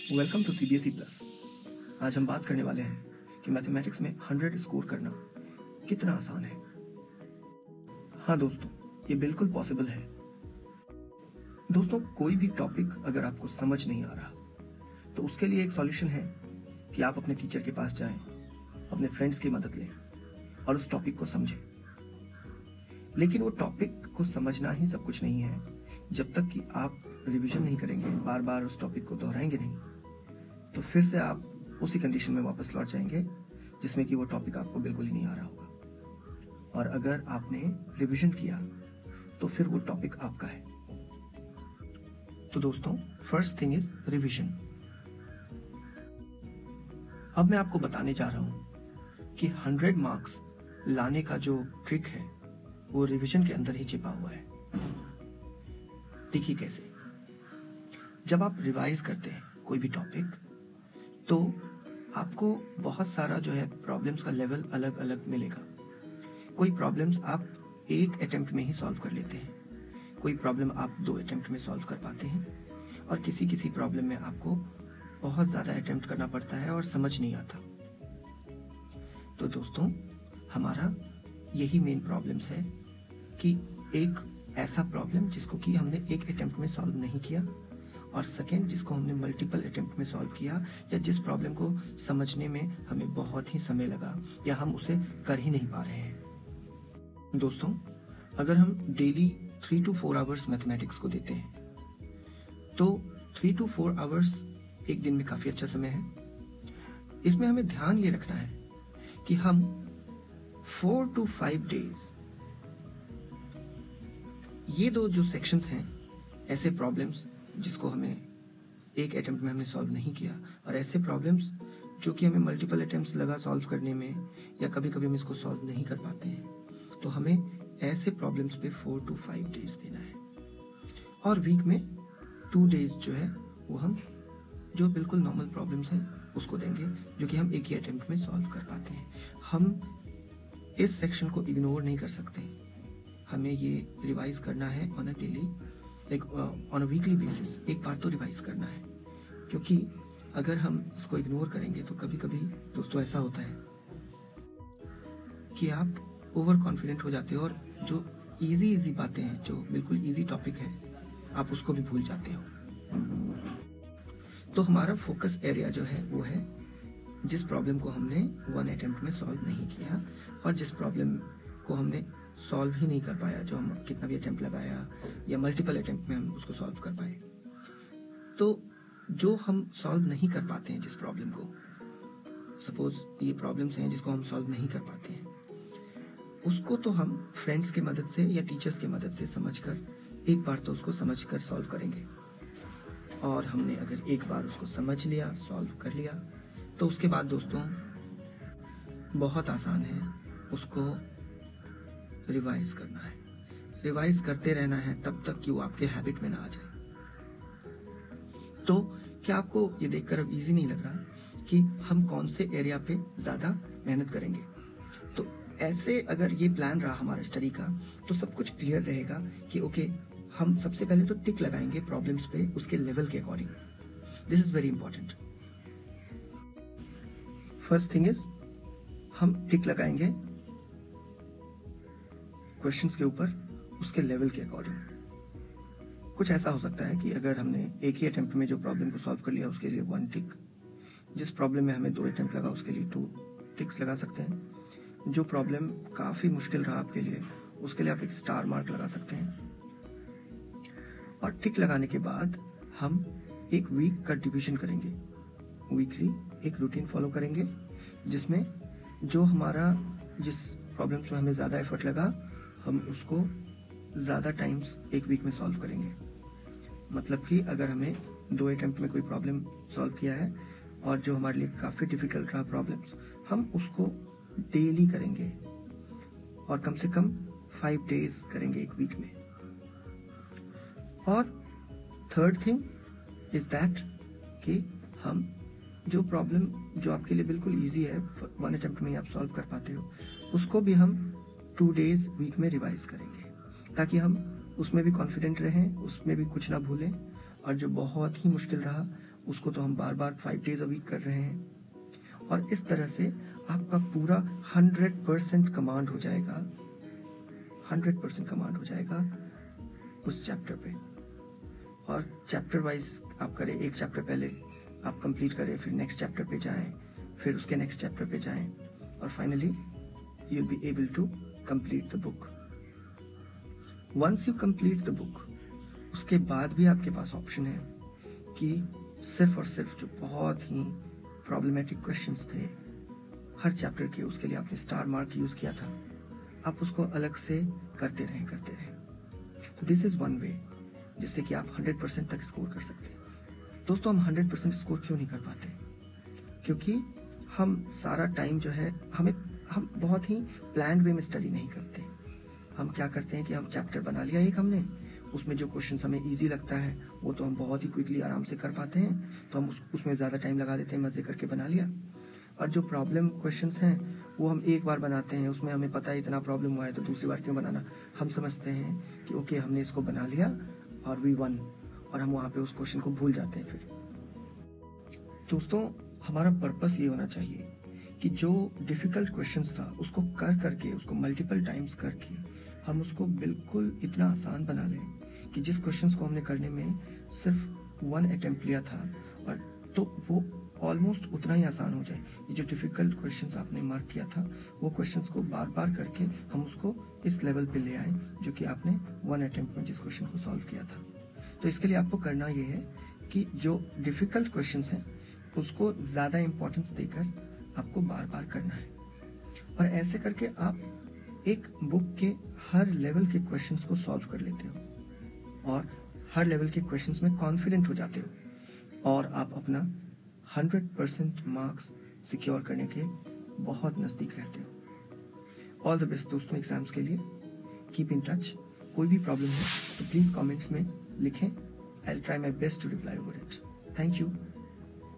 Welcome to CBSE plus. आज हम बात करने वाले हैं कि मैथमेटिक्स में 100 स्कोर करना कितना आसान है। हाँ दोस्तों, ये बिल्कुल पॉसिबल है। दोस्तों, कोई भी टॉपिक अगर आपको समझ नहीं आ रहा तो उसके लिए एक सॉल्यूशन है कि आप अपने टीचर के पास जाएं, अपने फ्रेंड्स की मदद लें और उस टॉपिक को समझें। लेकिन वो टॉपिक को समझना ही सब कुछ नहीं है। जब तक कि आप रिवीजन नहीं करेंगे, बार बार उस टॉपिक को दोहराएंगे नहीं, तो फिर से आप उसी कंडीशन में वापस लौट जाएंगे जिसमें कि वो टॉपिक आपको बिल्कुल ही नहीं आ रहा होगा। और अगर आपने रिवीजन किया तो फिर वो टॉपिक आपका है। तो दोस्तों, फर्स्ट थिंग इज रिवीजन। अब मैं आपको बताने जा रहा हूं कि 100 मार्क्स लाने का जो ट्रिक है वो रिवीजन के अंदर ही छिपा हुआ है। देखिए कैसे। जब आप रिवाइज करते हैं कोई भी टॉपिक तो आपको बहुत सारा जो है प्रॉब्लम्स का लेवल अलग अलग मिलेगा। कोई प्रॉब्लम्स आप एक अटेम्प्ट में ही सॉल्व कर लेते हैं, कोई प्रॉब्लम आप 2 अटेम्प्ट में सॉल्व कर पाते हैं, और किसी किसी प्रॉब्लम में आपको बहुत ज़्यादा अटेम्प्ट करना पड़ता है और समझ नहीं आता। तो दोस्तों, हमारा यही मेन प्रॉब्लम्स है कि एक ऐसा प्रॉब्लम जिसको कि हमने एक अटेम्प्ट में सॉल्व नहीं किया, और सेकेंड जिसको हमने मल्टीपल अटेम्प्ट में सॉल्व किया, या जिस प्रॉब्लम को समझने में हमें बहुत ही समय लगा या हम उसे कर ही नहीं पा रहे हैं। दोस्तों, अगर हम डेली 3 to 4 आवर्स मैथमेटिक्स को देते हैं तो 3 to 4 आवर्स एक दिन में काफी अच्छा समय है। इसमें हमें ध्यान ये रखना है कि हम 4 to 5 डेज ये दो जो सेक्शंस हैं, ऐसे प्रॉब्लम्स जिसको हमें एक अटेम्प्ट में हमने सॉल्व नहीं किया, और ऐसे प्रॉब्लम्स जो कि हमें मल्टीपल अटेम्प्ट्स लगा सॉल्व करने में, या कभी कभी हम इसको सॉल्व नहीं कर पाते हैं, तो हमें ऐसे प्रॉब्लम्स पे 4 to 5 डेज देना है। और वीक में 2 डेज जो है वो हम जो बिल्कुल नॉर्मल प्रॉब्लम्स हैं उसको देंगे, जो कि हम एक ही अटेम्प्ट में सॉल्व कर पाते हैं। हम इस सेक्शन को इग्नोर नहीं कर सकते। हमें ये रिवाइज करना है on a daily, like on a weekly basis. एक बार तो रिवाइज करना है, क्योंकि अगर हम इसको इग्नोर करेंगे तो कभी कभी दोस्तों ऐसा होता है कि आप ओवर कॉन्फिडेंट हो जाते हो और जो इजी बातें हैं, जो बिल्कुल इजी टॉपिक है, आप उसको भी भूल जाते हो। तो हमारा फोकस एरिया जो है वो है जिस प्रॉब्लम को हमने 1 अटेम्प्ट में सॉल्व नहीं किया, और जिस प्रॉब्लम को हमने सॉल्व ही नहीं कर पाया, जो हम कितना भी अटेम्प्ट लगाया या मल्टीपल अटेम्प्ट में हम उसको सॉल्व कर पाए। तो जो हम सॉल्व नहीं कर पाते हैं जिस प्रॉब्लम को, सपोज ये प्रॉब्लम्स हैं जिसको हम सॉल्व नहीं कर पाते हैं, उसको तो हम फ्रेंड्स की मदद से या टीचर्स की मदद से समझकर एक बार तो उसको समझकर सॉल्व करेंगे। और हमने अगर एक बार उसको समझ लिया, सॉल्व कर लिया, तो उसके बाद दोस्तों बहुत आसान है उसको रिवाइज करना है। रिवाइज करते रहना है तब तक कि वो आपके हैबिट में ना आ जाए। तो क्या आपको ये देखकर अब इजी नहीं लग रहा कि हम कौन से एरिया पे ज्यादा मेहनत करेंगे? तो ऐसे अगर ये प्लान रहा हमारा स्टडी का तो सब कुछ क्लियर रहेगा कि ओके, हम सबसे पहले तो टिक लगाएंगे प्रॉब्लम्स पे उसके लेवल के according. This is very important. First thing is हम टिक लगाएंगे क्वेश्चंस के ऊपर उसके लेवल के अकॉर्डिंग। कुछ ऐसा हो सकता है कि अगर हमने एक ही अटेम्प्ट में जो प्रॉब्लम को सॉल्व कर लिया उसके लिए 1 टिक, जिस प्रॉब्लम में हमें 2 अटेम्प्ट लगा उसके लिए 2 टिक्स लगा सकते हैं। जो प्रॉब्लम काफी मुश्किल रहा आपके लिए उसके लिए आप एक स्टार मार्क लगा सकते हैं। और टिक लगाने के बाद हम एक वीक का डिवीजन करेंगे। वीकली एक रूटीन फॉलो करेंगे जिसमें जो हमारा जिस प्रॉब्लम्स में हमें ज्यादा एफर्ट लगा हम उसको ज्यादा टाइम्स एक वीक में सॉल्व करेंगे। मतलब कि अगर हमें 2 अटेम्प्ट में कोई प्रॉब्लम सॉल्व किया है और जो हमारे लिए काफी डिफिकल्ट रहा प्रॉब्लम्स, हम उसको डेली करेंगे और कम से कम 5 डेज करेंगे एक वीक में। और थर्ड थिंग इज दैट कि हम जो प्रॉब्लम जो आपके लिए बिल्कुल इजी है, 1 अटेम्प्ट में ही आप सॉल्व कर पाते हो, उसको भी हम 2 डेज वीक में रिवाइज करेंगे, ताकि हम उसमें भी कॉन्फिडेंट रहें, उसमें भी कुछ ना भूलें, और जो बहुत ही मुश्किल रहा उसको तो हम बार बार 5 डेज अ वीक कर रहे हैं। और इस तरह से आपका पूरा 100% कमांड हो जाएगा, 100% कमांड हो जाएगा उस चैप्टर पे। और चैप्टर वाइज आप करें, एक चैप्टर पहले आप कंप्लीट करें, फिर नेक्स्ट चैप्टर पे जाएं, फिर उसके नेक्स्ट चैप्टर पे जाएं, और finally you will be able to complete the book. Once you complete the book, उसके बाद भी आपके पास ऑप्शन है कि सिर्फ और सिर्फ जो बहुत ही प्रॉब्लमेटिक क्वेश्चंस थे हर चैप्टर के, उसके लिए आपने स्टार मार्क यूज किया था, आप उसको अलग से करते रहें। तो दिस इज वन वे जिससे कि आप 100% तक स्कोर कर सकते हैं। दोस्तों, हम 100% स्कोर क्यों नहीं कर पाते? क्योंकि हम सारा टाइम जो है हम बहुत ही प्लान वे में स्टडी नहीं करते। हम क्या करते हैं कि हम चैप्टर बना लिया एक हमने, उसमें जो क्वेश्चन हमें इजी लगता है वो तो हम बहुत ही क्विकली आराम से कर पाते हैं, तो हम उसमें ज़्यादा टाइम लगा देते हैं, मज़े करके बना लिया। और जो प्रॉब्लम क्वेश्चंस हैं वो हम एक बार बनाते हैं, उसमें हमें पता है इतना प्रॉब्लम हुआ है तो दूसरी बार क्यों बनाना। हम समझते हैं कि ओके हमने इसको बना लिया और वी वन, और हम वहाँ पे उस क्वेश्चन को भूल जाते हैं। फिर दोस्तों, हमारा पर्पस ये होना चाहिए कि जो डिफ़िकल्ट क्वेश्चंस था उसको करके, उसको मल्टीपल टाइम्स करके हम उसको बिल्कुल इतना आसान बना लें कि जिस क्वेश्चंस को हमने करने में सिर्फ 1 अटेम्प्ट लिया था, और तो वो ऑलमोस्ट उतना ही आसान हो जाए। ये जो डिफ़िकल्ट क्वेश्चंस आपने मार्क किया था वो क्वेश्चंस को बार बार करके हम उसको इस लेवल पे ले आए जो कि आपने 1 अटेम्प्ट में जिस क्वेश्चन को सॉल्व किया था। तो इसके लिए आपको करना ये है कि जो डिफ़िकल्ट क्वेश्चंस हैं उसको ज़्यादा इम्पोर्टेंस देकर आपको बार बार करना है, और ऐसे करके आप एक बुक के हर लेवल के क्वेश्चंस को सॉल्व कर लेते हो और हर लेवल के क्वेश्चंस में कॉन्फिडेंट हो जाते हो, और आप अपना 100% मार्क्स सिक्योर करने के बहुत नज़दीक रहते हो। ऑल द बेस्ट दोस्तों एग्जाम्स के लिए। Keep in touch. कोई भी प्रॉब्लम हो तो प्लीज़ कमेंट्स में लिखें। I will try my best to reply over it. Thank you.